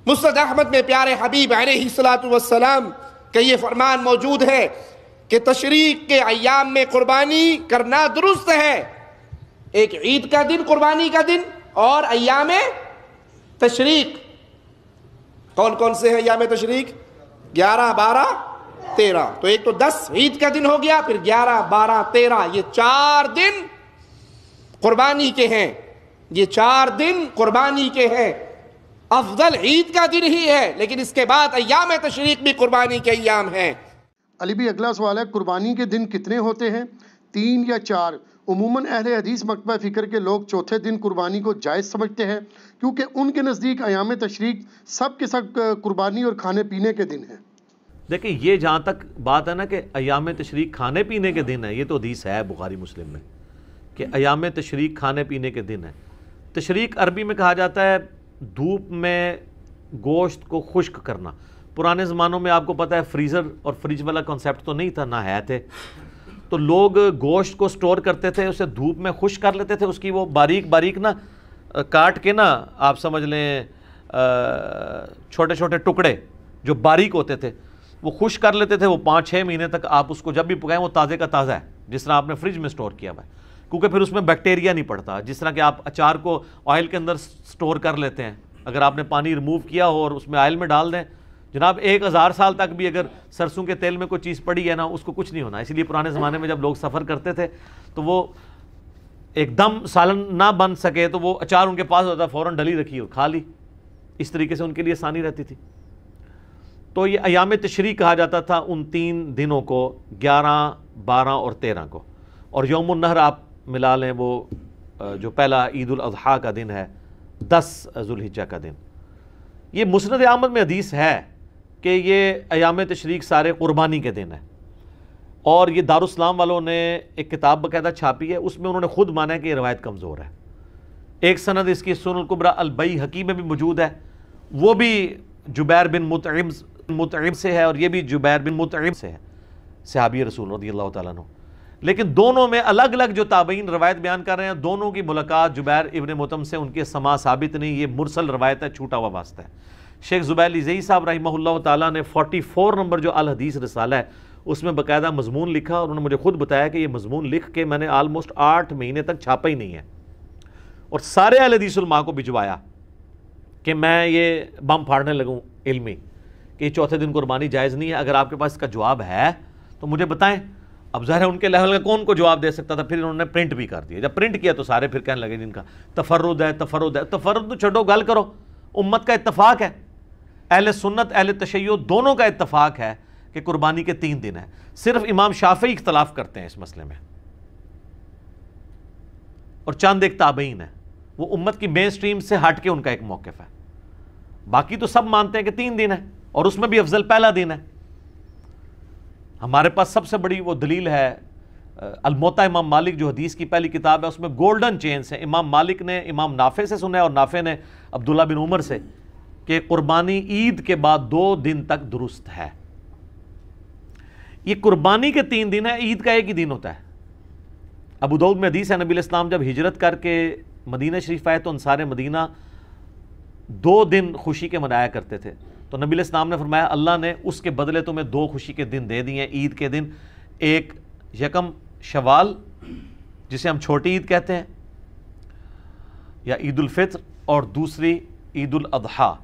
مسند احمد میں پیارے حبیب علیہ الصلوۃ والسلام کا یہ فرمان موجود ہے کہ تشریق کے ایام میں قربانی کرنا درست ہے. ایک عید کا دن، قربانی کا دن، اور ایام تشریق. کون کون سے ہیں ایام تشریق؟ 11، 12، 13. تو ایک تو 10 عید کا دن ہو گیا، پھر 11، 12، 13، یہ 4 دن قربانی کے ہیں. یہ 4 دن قربانی کے ہیں. افضل عید کا دن ہی ہے، لیکن اس کے بعد ایام تشریق بھی قربانی کے ایام ہیں. علی بھی اگلا سوال ہے، قربانی کے دن کتنے ہوتے ہیں، 3 یا 4؟ عموماً اہل حدیث مکتبہ فکر کے لوگ چوتھے دن قربانی کو جائز سمجھتے ہیں، کیونکہ ان کے نزدیک ایام تشریق سب کے سب قربانی اور کھانے پینے کے دن ہیں. دیکھیں، یہ جہاں تک بات ہے نا کہ ایام تشریق کھانے پینے کے دن ہے، یہ تو حدیث ہے بخاری مسلم میں کہ ایام تشریق کھانے پینے کے دن ہے. تشریق عربی میں کہا جاتا ہے دھوپ میں گوشت کو خشک کرنا. پرانے زمانوں میں آپ کو پتہ ہے فریزر اور فریج والا کنسیپٹ تو نہیں تھا، نہ ہے تھے، تو لوگ گوشت کو سٹور کرتے تھے، اسے دھوپ میں خشک کر لیتے تھے. اس کی وہ باریک باریک نا کاٹ کے نا آپ سمجھ لیں چھوٹے چھوٹے ٹکڑے جو باریک ہوتے تھے وہ خشک کر لیتے تھے. وہ 5-6 مہینے تک آپ اس کو جب بھی پکائیں وہ تازے کا تازہ ہے، جس طرح آپ نے فریج میں سٹور کیا ہوا ہے، کیونکہ پھر اس میں بیکٹیریا نہیں پڑتا. جس طرح کہ آپ اچار کو آئل کے اندر سٹور کر لیتے ہیں، اگر آپ نے پانی ریموو کیا ہو اور اس میں آئل میں ڈال دیں جناب 1000 سال تک بھی اگر سرسوں کے تیل میں کوئی چیز پڑی ہے نا اس کو کچھ نہیں ہونا. اسی لیے پرانے زمانے میں جب لوگ سفر کرتے تھے تو وہ ایک دم سالن نہ بن سکے تو وہ اچار ان کے پاس ہوتا فوراً ڈلی رکھی اور کھا لی. اس طریقے سے ان کے لیے آسانی رہتی تھی. تو یہ ایام تشریق کہا جاتا تھا ان 3 دنوں کو، 11، 12 اور 13 کو. اور یوم النحر آپ ملا لیں، وہ جو پہلا عید الاضحیٰ کا دن ہے، 10 ذوالحجہ کا دن. یہ مسند احمد میں حدیث ہے کہ یہ ایام تشریق سارے قربانی کے دن ہیں. اور یہ دارالاسلام والوں نے ایک کتاب باقاعدہ چھاپی ہے، اس میں انہوں نے خود مانا ہے کہ یہ روایت کمزور ہے. ایک سند اس کی سنن الکبریٰ البیہقی میں بھی موجود ہے، وہ بھی جبیر بن مطعم سے ہے، اور یہ بھی جبیر بن مطعم سے ہے، صحابی رسول رضی اللہ تعالیٰ عنہ. لیکن دونوں میں الگ الگ جو تابعین روایت بیان کر رہے ہیں، دونوں کی ملاقات جبیر ابن مطعم سے ان کے سماع ثابت نہیں. یہ مرسل روایت ہے، چھوٹا ہوا واسطہ ہے. شیخ زبیر علی صاحب رحمہ اللہ تعالیٰ نے 44 نمبر جو الحدیث رسالہ ہے اس میں باقاعدہ مضمون لکھا، اور انہوں نے مجھے خود بتایا کہ یہ مضمون لکھ کے میں نے آلموسٹ 8 مہینے تک چھاپا ہی نہیں ہے، اور سارے اہل حدیث علماء کو بھجوایا کہ میں یہ بم پھاڑنے لگوں علمی کہ یہ چوتھے دن قربانی جائز نہیں ہے. اگر آپ کے پاس اس کا جواب ہے تو مجھے بتائیں. اب ظاہر ہے ان کے لیول کا کون کو جواب دے سکتا تھا. پھر انہوں نے پرنٹ بھی کر دیا. جب پرنٹ کیا تو سارے پھر کہنے لگے جن کا تفرد ہے. تفرد تو چھوڑو، گل کرو. امت کا اتفاق ہے، اہل سنت اہل تشیع دونوں کا اتفاق ہے کہ قربانی کے 3 دن ہیں. صرف امام شافعی اختلاف کرتے ہیں اس مسئلے میں، اور چند ایک تابعین ہیں، وہ امت کی مین سٹریم سے ہٹ کے ان کا ایک موقف ہے. باقی تو سب مانتے ہیں کہ 3 دن ہے، اور اس میں بھی افضل پہلا دن ہے. ہمارے پاس سب سے بڑی وہ دلیل ہے الموطا امام مالک جو حدیث کی پہلی کتاب ہے، اس میں گولڈن چینز ہیں. امام مالک نے امام نافع سے سنا ہے اور نافع نے عبداللہ بن عمر سے کہ قربانی عید کے بعد 2 دن تک درست ہے. یہ قربانی کے 3 دن ہے، عید کا ایک ہی دن ہوتا ہے. ابو داؤد میں حدیث ہے نبی علیہ السلام جب ہجرت کر کے مدینہ شریف آئے تو انصار مدینہ 2 دن خوشی کے منایا کرتے تھے. تو نبی علیہ السلام نے فرمایا اللہ نے اس کے بدلے تمہیں 2 خوشی کے دن دے دیے ہیں عید کے دن. ایک یکم شوال جسے ہم چھوٹی عید کہتے ہیں یا عید الفطر، اور دوسری عید الاضحیٰ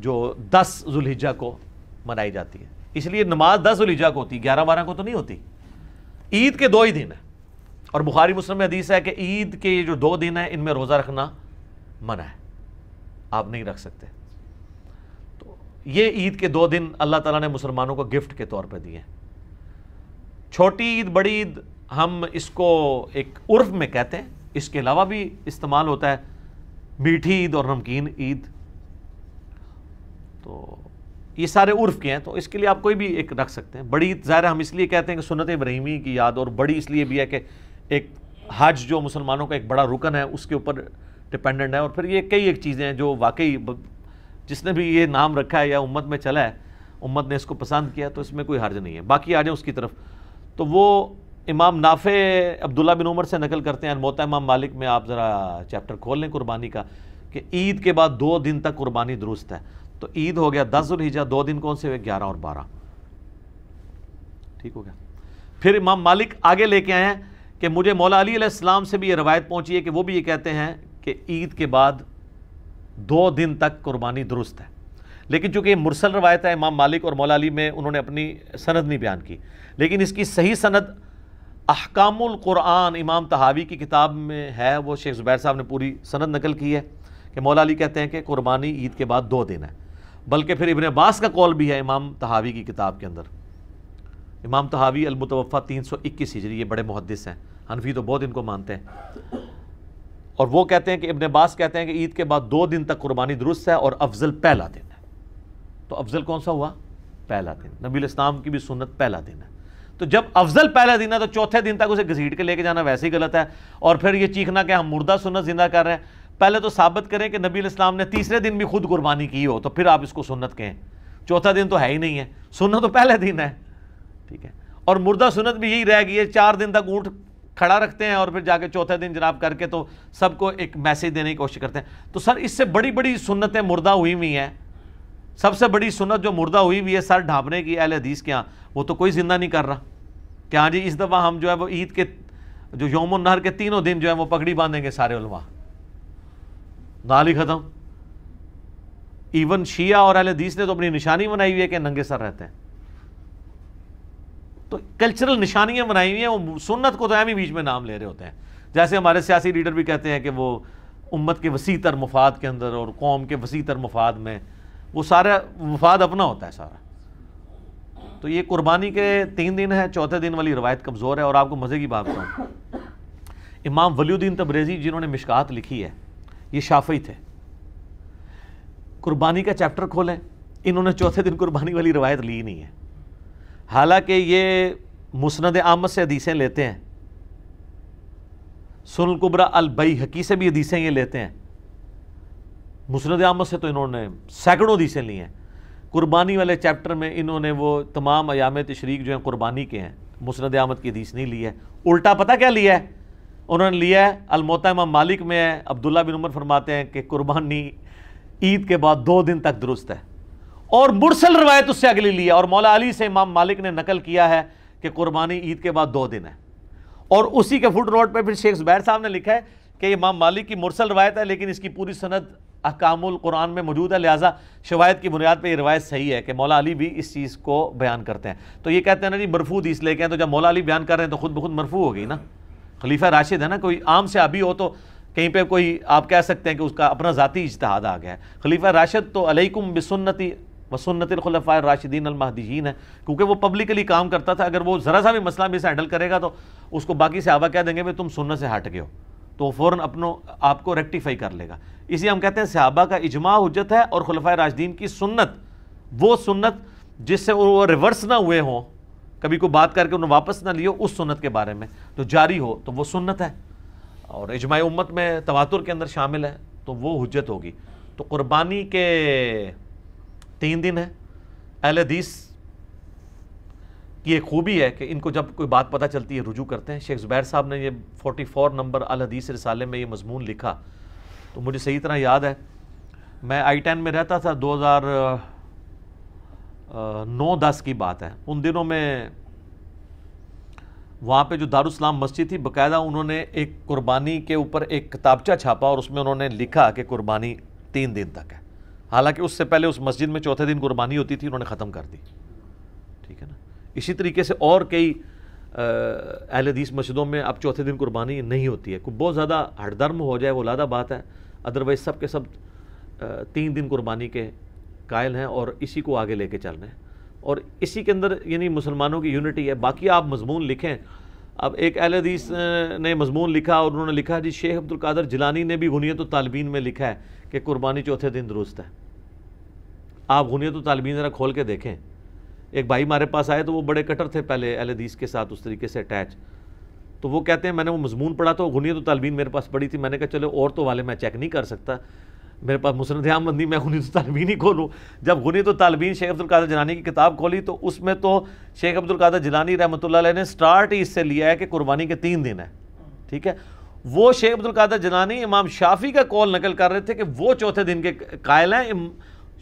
جو 10 ذوالحجہ کو منائی جاتی ہے. اس لیے نماز 10 ذوالحجہ کو ہوتی، 11-12 کو تو نہیں ہوتی. عید کے 2 ہی دن ہیں. اور بخاری مسلم میں حدیث ہے کہ عید کے یہ جو 2 دن ہیں ان میں روزہ رکھنا منع ہے، آپ نہیں رکھ سکتے. تو یہ عید کے 2 دن اللہ تعالیٰ نے مسلمانوں کو گفٹ کے طور پہ دیے ہیں. چھوٹی عید بڑی عید ہم اس کو ایک عرف میں کہتے ہیں، اس کے علاوہ بھی استعمال ہوتا ہے میٹھی عید اور نمکین عید. تو یہ سارے عرف کے ہیں، تو اس کے لیے آپ کوئی بھی ایک رکھ سکتے ہیں. بڑی عید ظاہر ہم اس لیے کہتے ہیں کہ سنت ابراہیمی کی یاد، اور بڑی اس لیے بھی ہے کہ ایک حج جو مسلمانوں کا ایک بڑا رکن ہے اس کے اوپر ڈپینڈنٹ ہے. اور پھر یہ کئی ایک چیزیں ہیں جو واقعی جس نے بھی یہ نام رکھا ہے یا امت میں چلا ہے، امت نے اس کو پسند کیا، تو اس میں کوئی حرج نہیں ہے. باقی آ جائیں اس کی طرف. تو وہ امام نافع عبداللہ بن عمر سے نقل کرتے ہیں موطا امام مالک میں، آپ ذرا چیپٹر کھول لیں قربانی کا، کہ عید کے بعد 2 دن تک قربانی درست ہے. تو عید ہو گیا 10 ذوالحجہ، 2 دن کون سے ہوئے؟ 11 اور 12، ٹھیک ہو گیا۔ پھر امام مالک آگے لے کے آئے ہیں کہ مجھے مولا علی علیہ السلام سے بھی یہ روایت پہنچی ہے کہ وہ بھی یہ کہتے ہیں کہ عید کے بعد 2 دن تک قربانی درست ہے، لیکن چونکہ یہ مرسل روایت ہے، امام مالک اور مولا علی میں انہوں نے اپنی سند نہیں بیان کی، لیکن اس کی صحیح سند احکام القرآن امام طحاوی کی کتاب میں ہے، وہ شیخ زبیر صاحب نے پوری سند نقل کی ہے کہ مولا علی کہتے ہیں کہ قربانی عید کے بعد 2 دن ہے، بلکہ پھر ابن عباس کا قول بھی ہے امام طحاوی کی کتاب کے اندر۔ امام طحاوی المتوفیٰ 321 ہجری، یہ بڑے محدث ہیں، حنفی تو بہت ان کو مانتے ہیں، اور وہ کہتے ہیں کہ ابن عباس کہتے ہیں کہ عید کے بعد 2 دن تک قربانی درست ہے، اور افضل پہلا دن ہے۔ تو افضل کون سا ہوا؟ پہلا دن۔ نبی الاسلام کی بھی سنت پہلا دن ہے، تو جب افضل پہلا دن ہے تو چوتھے دن تک اسے گھسیٹ کے لے کے جانا ویسے ہی غلط ہے، اور پھر یہ چیخنا کہ ہم مردہ سنت زندہ کر رہے ہیں۔ پہلے تو ثابت کریں کہ نبی الاسلام نے تیسرے دن بھی خود قربانی کی ہو، تو پھر آپ اس کو سنت کہیں، چوتھا دن تو ہے ہی نہیں ہے، سنت تو پہلے دن ہے، ٹھیک ہے۔ اور مردہ سنت بھی یہی رہ گئی ہے، 4 دن تک اونٹ کھڑا رکھتے ہیں اور پھر جا کے چوتھے دن جناب کر کے تو سب کو ایک میسیج دینے کی کوشش کرتے ہیں۔ تو سر اس سے بڑی بڑی سنتیں مردہ ہوئی ہوئی ہیں، سب سے بڑی سنت جو مردہ ہوئی ہوئی ہے سر ڈھانپنے کی اہل حدیث کے ہاں، وہ تو کوئی زندہ نہیں کر رہا کہ ہاں جی اس دفعہ ہم جو ہے وہ عید کے جو یوم النہر کے 3 دن جو ہے وہ پگڑی باندھیں گے سارے علماء، نال ہی ختم۔ ایون شیعہ اور اہل حدیث نے تو اپنی نشانی بنائی ہوئی ہے کہ ننگے سر رہتے ہیں، تو کلچرل نشانیاں بنائی ہوئی ہیں، وہ سنت کو تو اہم ہی بیچ میں نام لے رہے ہوتے ہیں۔ جیسے ہمارے سیاسی لیڈر بھی کہتے ہیں کہ وہ امت کے وسیع تر مفاد کے اندر اور قوم کے وسیع تر مفاد میں، وہ سارا مفاد اپنا ہوتا ہے سارا۔ تو یہ قربانی کے 3 دن ہے، چوتھے دن والی روایت کمزور ہے۔ اور آپ کو مزے کی بات بتاؤں، امام ولی الدین تبریزی جنہوں نے مشکات لکھی ہے، یہ شافعی تھے، قربانی کا چیپٹر کھولیں، انہوں نے چوتھے دن قربانی والی روایت لی نہیں ہے، حالانکہ یہ مسند احمد سے حدیثیں لیتے ہیں، سنن الکبریٰ البیہقی سے بھی حدیثیں یہ لیتے ہیں، مسند احمد سے تو انہوں نے سینکڑوں حدیثیں لی ہیں۔ قربانی والے چیپٹر میں انہوں نے وہ تمام ایام تشریق جو ہیں قربانی کے ہیں، مسند احمد کی حدیث نہیں لی ہے، الٹا پتہ کیا لیا ہے انہوں نے؟ لیا ہے الموطا امام مالک میں ہے، عبداللہ بن عمر فرماتے ہیں کہ قربانی عید کے بعد 2 دن تک درست ہے، اور مرسل روایت اس سے اگلی لی ہے، اور مولا علی سے امام مالک نے نقل کیا ہے کہ قربانی عید کے بعد 2 دن ہے، اور اسی کے فٹ نوٹ پہ پھر شیخ زبیر صاحب نے لکھا ہے کہ امام مالک کی مرسل روایت ہے، لیکن اس کی پوری سند احکام القرآن میں موجود ہے، لہٰذا شواہد کی بنیاد پہ یہ روایت صحیح ہے کہ مولا علی بھی اس چیز کو بیان کرتے ہیں۔ تو یہ کہتے ہیں نا جی مرفوع حدیث لے کے ہیں، تو جب مولا علی بیان کر رہے ہیں تو خود بخود مرفوع ہو گئی نا، خلیفہ راشد ہے نا، کوئی عام صحابی ہو تو کہیں پہ کوئی آپ کہہ سکتے ہیں کہ اس کا اپنا ذاتی اجتہاد آ گیا ہے، خلیفہ راشد تو علیکم بسنتی وسنت الخلفاء الراشدین المہدیین ہے، کیونکہ وہ پبلکلی کام کرتا تھا، اگر وہ ذرا سا بھی مسئلہ بھی سے ہینڈل کرے گا تو اس کو باقی صحابہ کہہ دیں گے کہ تم سنت سے ہٹ گئے ہو، تو وہ فوراً آپ کو ریکٹیفائی کر لے گا۔ اسی ہم کہتے ہیں صحابہ کا اجماع حجت ہے، اور خلفائے راشدین کی سنت، وہ سنت جس سے وہ ریورس نہ ہوئے ہوں، کبھی کوئی بات کر کے انہوں واپس نہ لیو، اس سنت کے بارے میں تو جاری ہو تو وہ سنت ہے، اور اجماع امت میں تواتر کے اندر شامل ہے تو وہ حجت ہوگی۔ تو قربانی کے 3 دن ہے، اہل حدیث کی ایک خوبی ہے کہ ان کو جب کوئی بات پتہ چلتی ہے رجوع کرتے ہیں۔ شیخ زبیر صاحب نے یہ 44 نمبر الحدیث رسالے میں یہ مضمون لکھا، تو مجھے صحیح طرح یاد ہے، میں I-10 میں رہتا تھا، 2009-10 کی بات ہے، ان دنوں میں وہاں پہ جو دارالاسلام مسجد تھی، باقاعدہ انہوں نے ایک قربانی کے اوپر ایک کتابچہ چھاپا، اور اس میں انہوں نے لکھا کہ قربانی 3 دن تک ہے، حالانکہ اس سے پہلے اس مسجد میں چوتھے دن قربانی ہوتی تھی، انہوں نے ختم کر دی، ٹھیک ہے نا۔ اسی طریقے سے اور کئی اہل حدیث مسجدوں میں اب چوتھے دن قربانی نہیں ہوتی ہے، کوئی بہت زیادہ ہٹ درم ہو جائے وہ علیحدہ بات ہے، ادروائز سب کے سب 3 دن قربانی کے قائل ہیں اور اسی کو آگے لے کے چل رہے ہیں، اور اسی کے اندر یعنی مسلمانوں کی یونٹی ہے۔ باقی آپ مضمون لکھیں، اب ایک اہل حدیث نے مضمون لکھا اور انہوں نے لکھا جی شیخ عبدالقادر جیلانی نے بھی غنیۃ الطالبین میں لکھا ہے کہ قربانی چوتھے دن درست ہے۔ آپ غنیۃ الطالبین ذرا کھول کے دیکھیں، ایک بھائی ہمارے پاس آئے تو وہ بڑے کٹر تھے پہلے اہل حدیث کے ساتھ اس طریقے سے اٹیچ، تو وہ کہتے ہیں میں نے وہ مضمون پڑھا تو غنیۃ الطالبین میرے پاس پڑھی تھی، میں نے کہا چلو اور تو والے میں چیک نہیں کر سکتا، میرے پاس مسند احمد نہیں، میں غنیۃ الطالبین ہی کھولوں۔ جب غنیۃ الطالبین شیخ عبدالقادر جیلانی کی کتاب کھولی تو اس میں تو شیخ عبدالقادر جیلانی رحمۃ اللہ علیہ نے سٹارٹ ہی اس سے لیا ہے کہ قربانی کے 3 دن ہے، ٹھیک ہے۔ وہ شیخ عبدالقادر جیلانی امام شافعی کا قول نقل کر رہے تھے کہ وہ چوتھے دن کے قائل ہیں،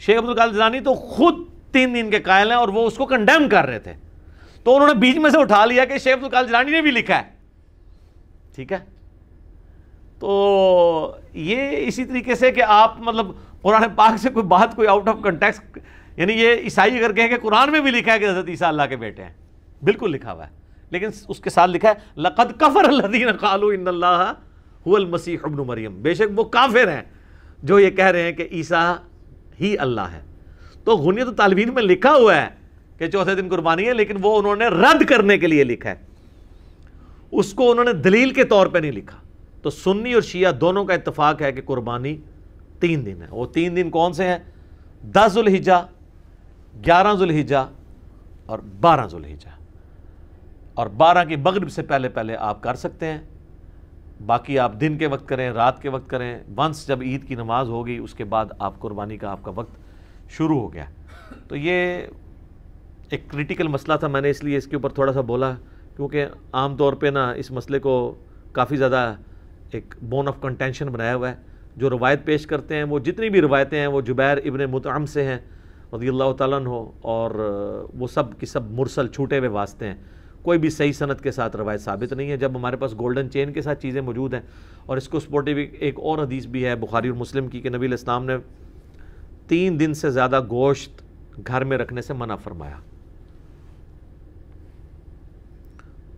شیخ عبد القادر جیلانی تو خود 3 دن کے قائل ہیں اور وہ اس کو کنڈیم کر رہے تھے، تو انہوں نے بیچ میں سے اٹھا لیا کہ شیخ عبد القادر جیلانی نے بھی لکھا ہے. ٹھیک ہے، تو یہ اسی طریقے سے کہ آپ مطلب قرآن پاک سے کوئی بات کوئی آؤٹ آف کنٹیکسٹ، یعنی یہ عیسائی اگر کہیں کہ قرآن میں بھی لکھا ہے کہ حضرت عیسیٰ اللہ کے بیٹے ہیں، بالکل لکھا ہوا ہے، لیکن اس کے ساتھ لکھا ہے لقد کفر الذین قالوا ان اللہ هو المسیح ابن مریم، بے شک وہ کافر ہیں جو یہ کہہ رہے ہیں کہ عیسیٰ ہی اللہ ہے. تو غنیت الطالبین میں لکھا ہوا ہے کہ چوتھے دن قربانی ہے، لیکن وہ انہوں نے رد کرنے کے لیے لکھا ہے، اس کو انہوں نے دلیل کے طور پہ نہیں لکھا. تو سنی اور شیعہ دونوں کا اتفاق ہے کہ قربانی 3 دن ہے. وہ 3 دن کون سے ہیں؟ 10 ذوالحجہ، 11 ذوالحجہ اور 12 ذوالحجہ. اور 12 کی مغرب سے پہلے پہلے آپ کر سکتے ہیں، باقی آپ دن کے وقت کریں، رات کے وقت کریں. ونس جب عید کی نماز ہوگی اس کے بعد آپ قربانی کا آپ کا وقت شروع ہو گیا. تو یہ ایک کریٹیکل مسئلہ تھا، میں نے اس لیے اس کے اوپر تھوڑا سا بولا، کیونکہ عام طور پہ نا اس مسئلے کو کافی زیادہ ایک بون آف کنٹینشن بنایا ہوا ہے. جو روایت پیش کرتے ہیں، وہ جتنی بھی روایتیں ہیں وہ جبیر ابن مطعم سے ہیں رضی اللہ تعالیٰ عنہ، اور وہ سب کی سب مرسل چھوٹے ہوئے واسطے ہیں، کوئی بھی صحیح سند کے ساتھ روایت ثابت نہیں ہے. جب ہمارے پاس گولڈن چین کے ساتھ چیزیں موجود ہیں، اور اس کو سپورٹیو ایک اور حدیث بھی ہے بخاری اور مسلم کی کہ نبی علیہ السلام نے 3 دن سے زیادہ گوشت گھر میں رکھنے سے منع فرمایا.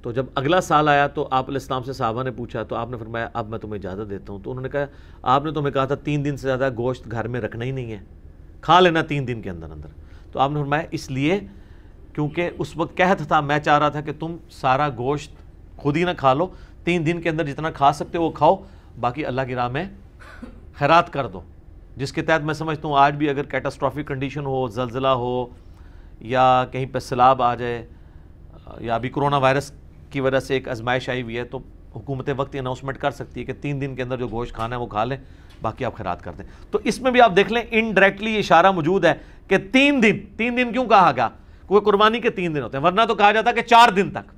تو جب اگلا سال آیا تو آپ علیہ السلام سے صحابہ نے پوچھا، تو آپ نے فرمایا اب میں تمہیں اجازت دیتا ہوں. تو انہوں نے کہا آپ نے تو ہمیں کہا تھا 3 دن سے زیادہ گوشت گھر میں رکھنا ہی نہیں ہے، کھا لینا 3 دن کے اندر اندر. تو آپ نے فرمایا اس لیے کیونکہ اس وقت کہتا تھا، میں چاہ رہا تھا کہ تم سارا گوشت خود ہی نہ کھا لو، 3 دن کے اندر جتنا کھا سکتے ہو وہ کھاؤ، باقی اللہ کی راہ میں خیرات کر دو. جس کے تحت میں سمجھتا ہوں آج بھی اگر کیٹاسٹرافک کنڈیشن ہو، زلزلہ ہو، یا کہیں پہ سیلاب آ جائے، یا ابھی کرونا وائرس کی وجہ سے ایک آزمائش آئی ہوئی ہے، تو حکومت وقت اناؤنسمنٹ کر سکتی ہے کہ 3 دن کے اندر جو گوشت کھانا ہے وہ کھا لیں، باقی آپ خیرات کر دیں. تو اس میں بھی آپ دیکھ لیں انڈائریکٹلی اشارہ موجود ہے کہ 3 دن کیوں کہا گیا؟ کوئی قربانی کے 3 دن ہوتے ہیں، ورنہ تو کہا جاتا کہ 4 دن تک.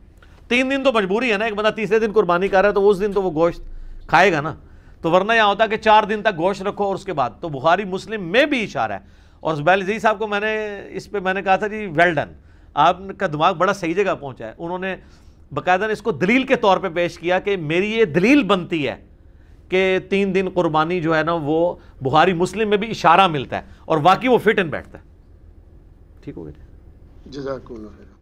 3 دن تو مجبوری ہے نا، ایک بندہ تیسرے دن قربانی کر رہا ہے تو اس دن تو وہ گوشت کھائے گا نا. تو ورنہ یہاں ہوتا کہ 4 دن تک گوشت رکھو اور اس کے بعد. تو بخاری مسلم میں بھی اشارہ ہے. اور زبیر عزیز صاحب کو میں نے اس پہ میں نے کہا تھا جی ویل ڈن، آپ کا دماغ بڑا صحیح جگہ پہنچا ہے. انہوں نے باقاعدہ اس کو دلیل کے طور پہ پیش کیا کہ میری یہ دلیل بنتی ہے کہ 3 دن قربانی جو ہے نا وہ بخاری مسلم میں بھی اشارہ ملتا ہے، اور واقعی وہ فٹ ان بیٹھتا ہے. ٹھیک ہو گیا؟ جزاک اللہ خیر.